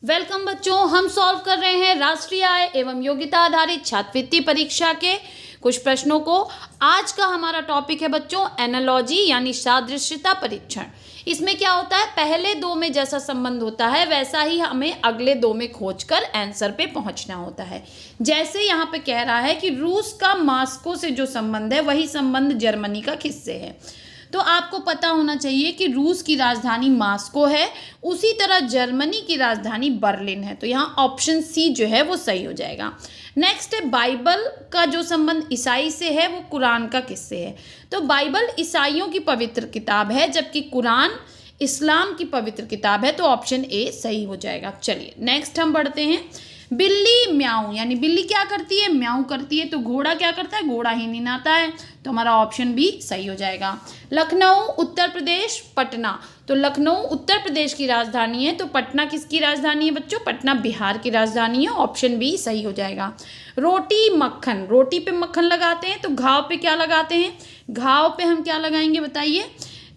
Welcome बच्चों, हम solve कर रहे हैं राष्ट्रीय आय एवं योग्यता आधारित छात्रवृत्ति परीक्षा के कुछ प्रश्नों को। आज का हमारा टॉपिक है बच्चों एनालॉजी यानी सादृश्यता परीक्षण। इसमें क्या होता है, पहले दो में जैसा संबंध होता है वैसा ही हमें अगले दो में खोजकर आंसर पे पहुंचना होता है। जैसे यहाँ पे कह रहा है कि रूस का मास्को से जो संबंध है वही संबंध जर्मनी का किससे है। तो आपको पता होना चाहिए कि रूस की राजधानी मास्को है, उसी तरह जर्मनी की राजधानी बर्लिन है। तो यहाँ ऑप्शन सी जो है वो सही हो जाएगा। नेक्स्ट है बाइबल का जो संबंध ईसाई से है वो कुरान का किससे है। तो बाइबल ईसाइयों की पवित्र किताब है जबकि कुरान इस्लाम की पवित्र किताब है। तो ऑप्शन ए सही हो जाएगा। चलिए नेक्स्ट हम बढ़ते हैं। बिल्ली म्याऊं यानी बिल्ली क्या करती है, म्याऊं करती है। तो घोड़ा क्या करता है, घोड़ा ही निनाता है। तो हमारा ऑप्शन बी सही हो जाएगा। लखनऊ उत्तर प्रदेश पटना, तो लखनऊ उत्तर प्रदेश की राजधानी है। तो पटना किसकी राजधानी है बच्चों, पटना बिहार की राजधानी है। ऑप्शन बी सही हो जाएगा। रोटी मक्खन, रोटी पे मक्खन लगाते हैं तो घाव पे क्या लगाते हैं, घाव पे हम क्या लगाएंगे बताइए।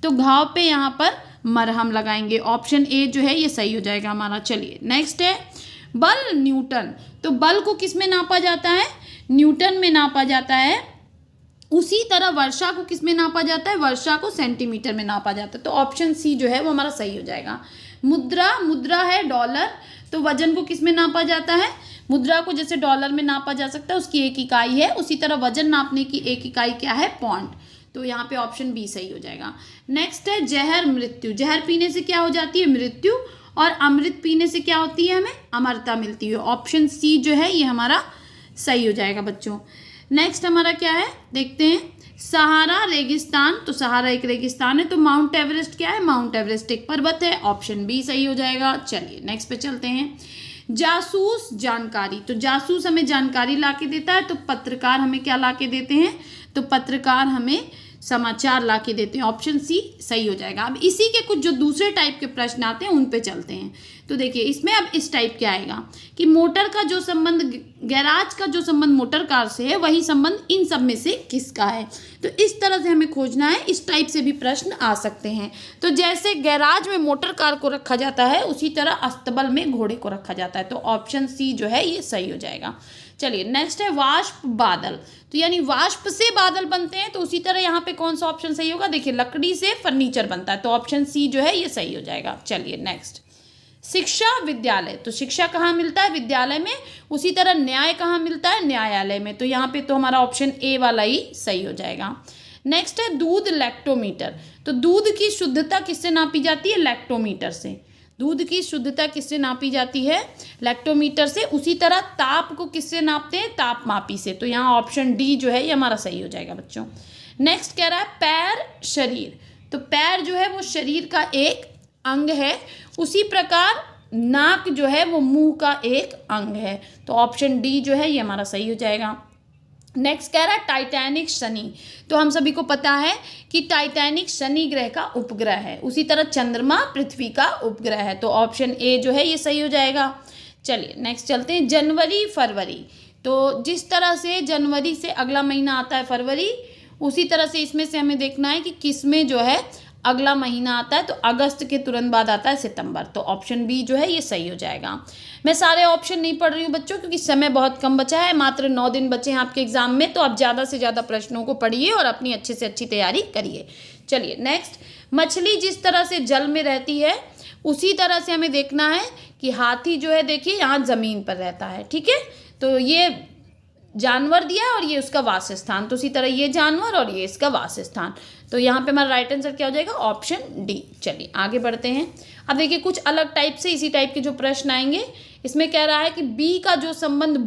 तो घाव पे यहाँ पर मरहम लगाएंगे। ऑप्शन ए जो है ये सही हो जाएगा हमारा। चलिए नेक्स्ट है बल न्यूटन, तो बल को किस में नापा जाता है, न्यूटन में नापा जाता है। उसी तरह वर्षा को किस में नापा जाता है, वर्षा को सेंटीमीटर में नापा जाता है। तो ऑप्शन सी जो है वो हमारा सही हो जाएगा। मुद्रा, मुद्रा है डॉलर, तो वजन को किस में नापा जाता है, मुद्रा को जैसे डॉलर में नापा जा सकता है उसकी एक इकाई है, उसी तरह वजन नापने की एक इकाई क्या है, पॉन्ड। तो यहाँ पे ऑप्शन बी सही हो जाएगा। नेक्स्ट है जहर मृत्यु, जहर पीने से क्या हो जाती है, मृत्यु, और अमृत पीने से क्या होती है, हमें अमरता मिलती है। ऑप्शन सी जो है ये हमारा सही हो जाएगा बच्चों। नेक्स्ट हमारा क्या है देखते हैं, सहारा रेगिस्तान, तो सहारा एक रेगिस्तान है। तो माउंट एवरेस्ट क्या है, माउंट एवरेस्ट एक पर्वत है। ऑप्शन बी सही हो जाएगा। चलिए नेक्स्ट पे चलते हैं। जासूस जानकारी, तो जासूस हमें जानकारी ला के देता है, तो पत्रकार हमें क्या ला के देते हैं, तो पत्रकार हमें समाचार ला के देते हैं। ऑप्शन सी सही हो जाएगा। अब इसी के कुछ जो दूसरे टाइप के प्रश्न आते हैं उन पे चलते हैं। तो देखिए इसमें अब इस टाइप क्या आएगा कि मोटर का जो संबंध, गैराज का जो संबंध मोटर कार से है वही संबंध इन सब में से किसका है। तो इस तरह से हमें खोजना है, इस टाइप से भी प्रश्न आ सकते हैं। तो जैसे गैराज में मोटर कार को रखा जाता है उसी तरह अस्तबल में घोड़े को रखा जाता है। तो ऑप्शन सी जो है ये सही हो जाएगा। चलिए नेक्स्ट है वाष्प बादल, तो यानी वाष्प से बादल बनते हैं। तो उसी तरह यहाँ पे कौन सा ऑप्शन सही होगा, देखिए लकड़ी से फर्नीचर बनता है। तो ऑप्शन सी जो है ये सही हो जाएगा। चलिए नेक्स्ट, शिक्षा विद्यालय, तो शिक्षा कहाँ मिलता है, विद्यालय में। उसी तरह न्याय कहाँ मिलता है, न्यायालय में। तो यहाँ पे तो हमारा ऑप्शन ए वाला ही सही हो जाएगा। नेक्स्ट है दूध लैक्टोमीटर, तो दूध की शुद्धता किससे नापी जाती है, लैक्टोमीटर से। दूध की शुद्धता किससे नापी जाती है, लैक्टोमीटर से। उसी तरह ताप को किससे नापते हैं, तापमापी से। तो यहाँ ऑप्शन डी जो है ये हमारा सही हो जाएगा बच्चों। नेक्स्ट कह रहा है पैर शरीर, तो पैर जो है वो शरीर का एक अंग है, उसी प्रकार नाक जो है वो मुंह का एक अंग है। तो ऑप्शन डी जो है ये हमारा सही हो जाएगा। नेक्स्ट कह रहा है टाइटैनिक शनि, तो हम सभी को पता है कि टाइटैनिक शनि ग्रह का उपग्रह है, उसी तरह चंद्रमा पृथ्वी का उपग्रह है। तो ऑप्शन ए जो है ये सही हो जाएगा। चलिए नेक्स्ट चलते हैं जनवरी फरवरी, तो जिस तरह से जनवरी से अगला महीना आता है फरवरी, उसी तरह से इसमें से हमें देखना है कि किस में जो है अगला महीना आता है। तो अगस्त के तुरंत बाद आता है सितंबर। तो ऑप्शन बी जो है ये सही हो जाएगा। मैं सारे ऑप्शन नहीं पढ़ रही हूँ बच्चों क्योंकि समय बहुत कम बचा है, मात्र 9 दिन बचे हैं आपके एग्जाम में। तो आप ज़्यादा से ज़्यादा प्रश्नों को पढ़िए और अपनी अच्छे से अच्छी तैयारी करिए। चलिए नेक्स्ट, मछली जिस तरह से जल में रहती है उसी तरह से हमें देखना है कि हाथी जो है देखिए यहाँ ज़मीन पर रहता है, ठीक है। तो ये जानवर दिया है और ये उसका वासस्थान, तो उसी तरह ये जानवर और ये इसका वासस्थान। तो यहाँ पे हमारा राइट आंसर क्या हो जाएगा, ऑप्शन डी। चलिए आगे बढ़ते हैं। अब देखिए कुछ अलग टाइप से इसी टाइप के जो प्रश्न आएंगे। इसमें कह रहा है कि बी का जो संबंध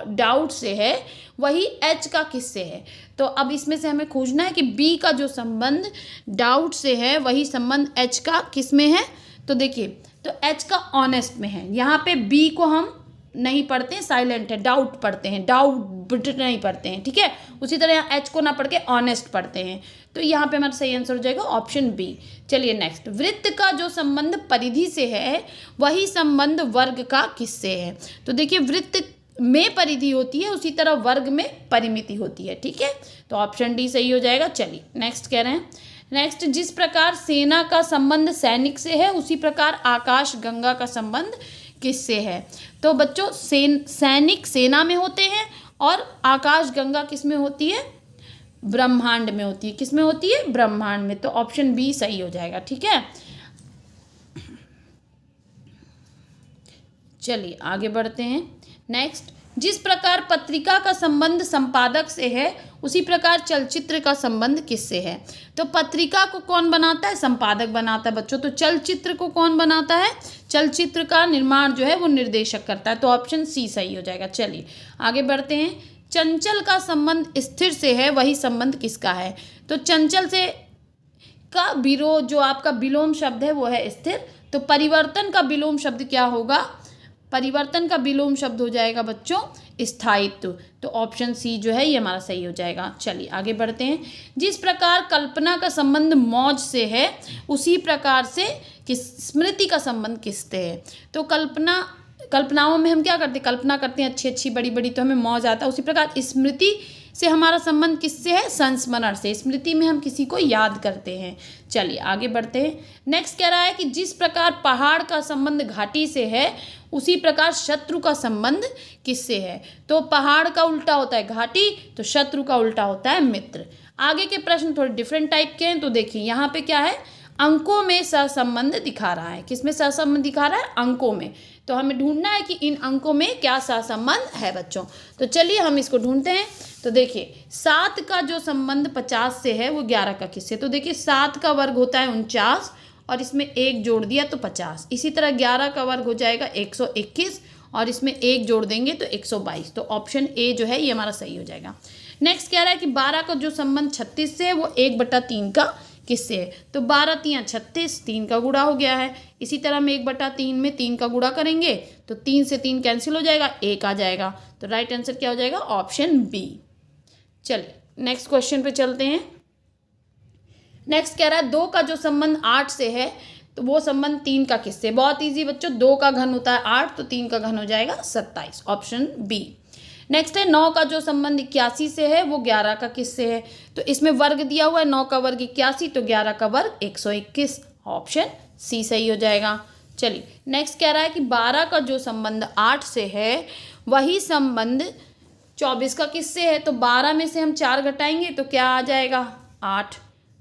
डाउट से है वही एच का किससे है। तो अब इसमें से हमें खोजना है कि बी का जो संबंध डाउट से है वही संबंध एच का किस में है। तो देखिए तो एच का ऑनेस्ट में है। यहाँ पे बी को हम नहीं पढ़ते हैं, साइलेंट है, डाउट पढ़ते हैं, डाउट नहीं पढ़ते हैं, ठीक है। उसी तरह यहाँ एच को ना पढ़ के ऑनेस्ट पढ़ते हैं। तो यहाँ पे हमारा सही आंसर हो जाएगा ऑप्शन बी। चलिए नेक्स्ट, वृत्त का जो संबंध परिधि से है वही संबंध वर्ग का किससे है। तो देखिए वृत्त में परिधि होती है उसी तरह वर्ग में परिमिति होती है, ठीक है। तो ऑप्शन डी सही हो जाएगा। चलिए नेक्स्ट कह रहे हैं, नेक्स्ट, जिस प्रकार सेना का संबंध सैनिक से है उसी प्रकार आकाश गंगा का संबंध किससे है? तो बच्चों सैनिक सेना में होते हैं और आकाशगंगा किस में होती है? ब्रह्मांड में होती है। किस में होती है? ब्रह्मांड में। तो ऑप्शन बी सही हो जाएगा। ठीक है, चलिए आगे बढ़ते हैं। नेक्स्ट, जिस प्रकार पत्रिका का संबंध संपादक से है उसी प्रकार चलचित्र का संबंध किससे है? तो पत्रिका को कौन बनाता है? संपादक बनाता है बच्चों। तो चलचित्र को कौन बनाता है? चलचित्र का निर्माण जो है वो निर्देशक करता है। तो ऑप्शन सी सही हो जाएगा। चलिए आगे बढ़ते हैं। चंचल का संबंध स्थिर से है, वही संबंध किसका है? तो चंचल से का विरोध जो आपका विलोम शब्द है वो है स्थिर। तो परिवर्तन का विलोम शब्द क्या होगा? परिवर्तन का विलोम शब्द हो जाएगा बच्चों स्थायित्व। तो ऑप्शन सी जो है ये हमारा सही हो जाएगा। चलिए आगे बढ़ते हैं। जिस प्रकार कल्पना का संबंध मौज से है उसी प्रकार से स्मृति का संबंध किससे है? तो कल्पनाओं में हम क्या करते हैं? कल्पना करते हैं अच्छी अच्छी बड़ी बड़ी, तो हमें मौज आता है। उसी प्रकार स्मृति से हमारा संबंध किससे है? संस्मरण से। स्मृति में हम किसी को याद करते हैं। चलिए आगे बढ़ते हैं। नेक्स्ट कह रहा है कि जिस प्रकार पहाड़ का संबंध घाटी से है उसी प्रकार शत्रु का संबंध किससे है? तो पहाड़ का उल्टा होता है घाटी, तो शत्रु का उल्टा होता है मित्र। आगे के प्रश्न थोड़े डिफरेंट टाइप के हैं। तो देखिए यहाँ पे क्या है? अंकों में सहसंबंध दिखा रहा है। किसमें सहसंबंध दिखा रहा है? अंकों में। तो हमें ढूंढना है कि इन अंकों में क्या सहसंबंध है बच्चों। तो चलिए हम इसको ढूंढते हैं। तो देखिए 7 का जो संबंध 50 से है वो 11 का किससे? तो देखिए 7 का वर्ग होता है 49 और इसमें 1 जोड़ दिया तो 50। इसी तरह 11 का वर्ग हो जाएगा 121 और इसमें 1 जोड़ देंगे तो 122। तो ऑप्शन ए जो है ये हमारा सही हो जाएगा। नेक्स्ट कह रहा है कि 12 का जो संबंध 36 से है वो 1/3 का किससे है? तो 12 तियाँ 36, 3 का गुणा हो गया है। इसी तरह हम 1/3 में 3 का गुणा करेंगे तो 3 से 3 कैंसिल हो जाएगा, 1 आ जाएगा। तो राइट आंसर क्या हो जाएगा? Option B. चलिए नेक्स्ट क्वेश्चन पे चलते हैं। नेक्स्ट कह रहा है 2 का जो संबंध 8 से है तो वो संबंध 3 का किससे? बहुत इजी बच्चों, 2 का घन होता है 8 तो 3 का घन हो जाएगा 27। Option B. नेक्स्ट है 9 का जो संबंध 81 से है वो 11 का किससे है? तो इसमें वर्ग दिया हुआ है, 9 का वर्ग 81 तो 11 का वर्ग 121। ऑप्शन सी सही हो जाएगा। चलिए नेक्स्ट कह रहा है कि 12 का जो संबंध 8 से है वही संबंध 24 का किससे है? तो 12 में से हम 4 घटाएंगे तो क्या आ जाएगा? 8।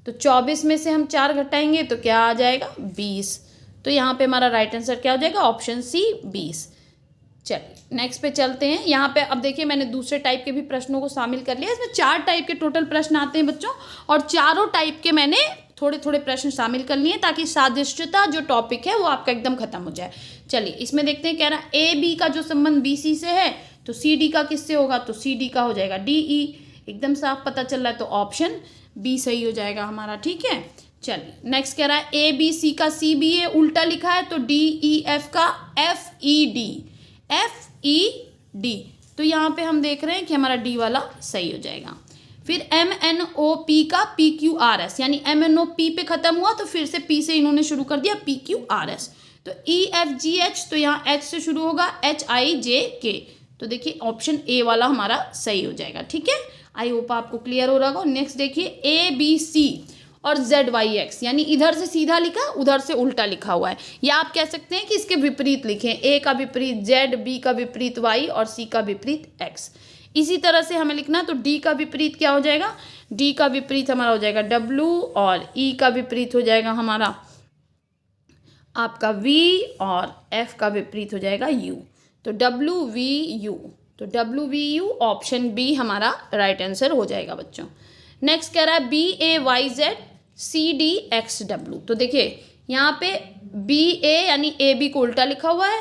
तो 24 में से हम 4 घटाएंगे तो क्या आ जाएगा? 20। तो यहाँ पे हमारा राइट आंसर क्या हो जाएगा? Option C 20। चलिए नेक्स्ट पे चलते हैं। यहाँ पे अब देखिए मैंने दूसरे टाइप के भी प्रश्नों को शामिल कर लिया। इसमें 4 टाइप के टोटल प्रश्न आते हैं बच्चों और चारों टाइप के मैंने थोड़े थोड़े प्रश्न शामिल कर लिए ताकि सादृश्यता जो टॉपिक है वो आपका एकदम खत्म हो जाए। चलिए इसमें देखते हैं। कह रहा है ए बी का जो संबंध बी सी से है तो सी डी का किससे होगा? तो सी डी का हो जाएगा डी ई। एकदम साफ पता चल रहा है तो ऑप्शन बी सही हो जाएगा हमारा। ठीक है, चलिए नेक्स्ट कह रहा है ए बी सी का सी बी ए उल्टा लिखा है तो डी ई एफ का एफ ई डी। तो यहाँ पे हम देख रहे हैं कि हमारा डी वाला सही हो जाएगा। फिर एम एन ओ पी का पी क्यू आर एस, यानी एम एन ओ पी पे खत्म हुआ तो फिर से पी से इन्होंने शुरू कर दिया पी क्यू आर एस। तो ई एफ जी एच तो यहाँ एच से शुरू होगा एच आई जे के। तो देखिए ऑप्शन ए वाला हमारा सही हो जाएगा। ठीक है, आई होप आपको क्लियर हो रहा होगा। नेक्स्ट देखिए ए बी सी और जेड वाई एक्स, यानी इधर से सीधा लिखा उधर से उल्टा लिखा हुआ है, या आप कह सकते हैं कि इसके विपरीत लिखें। ए का विपरीत जेड, बी का विपरीत वाई और सी का विपरीत एक्स। इसी तरह से हमें लिखना तो डी का विपरीत क्या हो जाएगा? डी का विपरीत हमारा हो जाएगा डब्लू और ई का विपरीत हो जाएगा हमारा आपका वी और एफ का विपरीत हो जाएगा यू। तो डब्लू वी यू, तो W V U option B हमारा राइट आंसर हो जाएगा बच्चों। नेक्स्ट कह रहा है B A Y Z C D X W. तो देखिए यहाँ पे बी ए यानी ए बी को उल्टा लिखा हुआ है,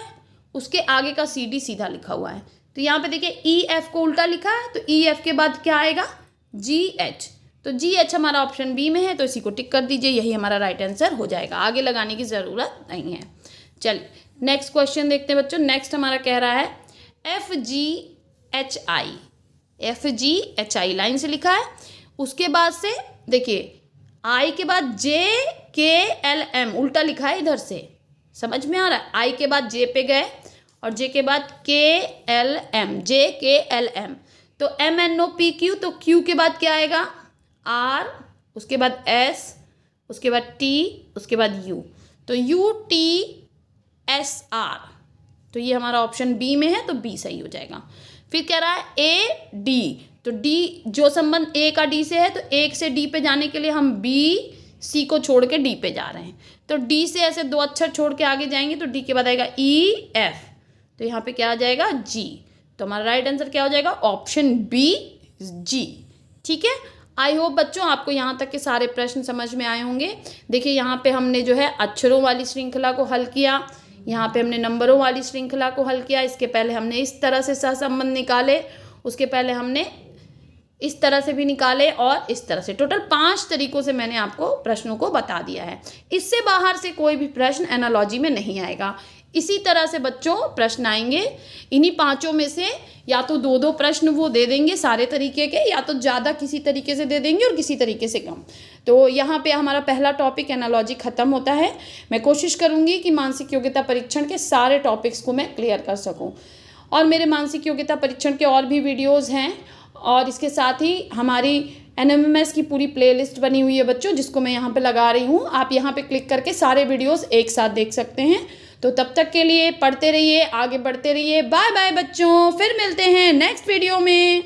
उसके आगे का सी डी सीधा लिखा हुआ है। तो यहाँ पे देखिए ई एफ को उल्टा लिखा है तो ई एफ के बाद क्या आएगा? जी एच। तो जी एच हमारा ऑप्शन बी में है तो इसी को टिक कर दीजिए, यही हमारा राइट आंसर हो जाएगा। आगे लगाने की ज़रूरत नहीं है। चलिए नेक्स्ट क्वेश्चन देखते हैं बच्चों। नेक्स्ट हमारा कह रहा है F G H I, F G H I line से लिखा है। उसके बाद से देखिए आई के बाद जे के एल एम उल्टा लिखा है इधर से, समझ में आ रहा है? आई के बाद जे पे गए और जे के बाद के L M, J K L M. तो M N O P Q, तो क्यू के बाद क्या आएगा? आर, उसके बाद एस, उसके बाद टी, उसके बाद यू। तो यू टी एस आर, तो ये हमारा ऑप्शन बी में है, तो बी सही हो जाएगा। फिर कह रहा है ए डी, तो डी जो संबंध ए का डी से है, तो एक से डी पे जाने के लिए हम बी सी को छोड़ के डी पे जा रहे हैं, तो डी से ऐसे 2 अक्षर छोड़ के आगे जाएंगे तो डी के बाद आएगा ई एफ, तो यहाँ पे क्या आ जाएगा जी। तो हमारा राइट आंसर क्या हो जाएगा, ऑप्शन बी जी। ठीक है, आई होप बच्चों आपको यहाँ तक के सारे प्रश्न समझ में आए होंगे। देखिए यहाँ पे हमने जो है अक्षरों वाली श्रृंखला को हल किया, यहाँ पे हमने नंबरों वाली श्रृंखला को हल किया। इसके पहले हमने इस तरह से सहसंबंध निकाले, उसके पहले हमने इस तरह से भी निकाले और इस तरह से। टोटल 5 तरीकों से मैंने आपको प्रश्नों को बता दिया है। इससे बाहर से कोई भी प्रश्न एनालॉजी में नहीं आएगा। इसी तरह से बच्चों प्रश्न आएंगे, इन्हीं 5 में से या तो 2-2 प्रश्न वो दे देंगे सारे तरीके के, या तो ज़्यादा किसी तरीके से दे देंगे और किसी तरीके से कम। तो यहाँ पे हमारा पहला टॉपिक एनालॉजी ख़त्म होता है। मैं कोशिश करूँगी कि मानसिक योग्यता परीक्षण के सारे टॉपिक्स को मैं क्लियर कर सकूँ। और मेरे मानसिक योग्यता परीक्षण के और भी वीडियोज़ हैं, और इसके साथ ही हमारी NMMS की पूरी प्लेलिस्ट बनी हुई है बच्चों, जिसको मैं यहाँ पे लगा रही हूँ। आप यहाँ पे क्लिक करके सारे वीडियोस एक साथ देख सकते हैं। तो तब तक के लिए पढ़ते रहिए, आगे बढ़ते रहिए। बाय बाय बच्चों, फिर मिलते हैं नेक्स्ट वीडियो में।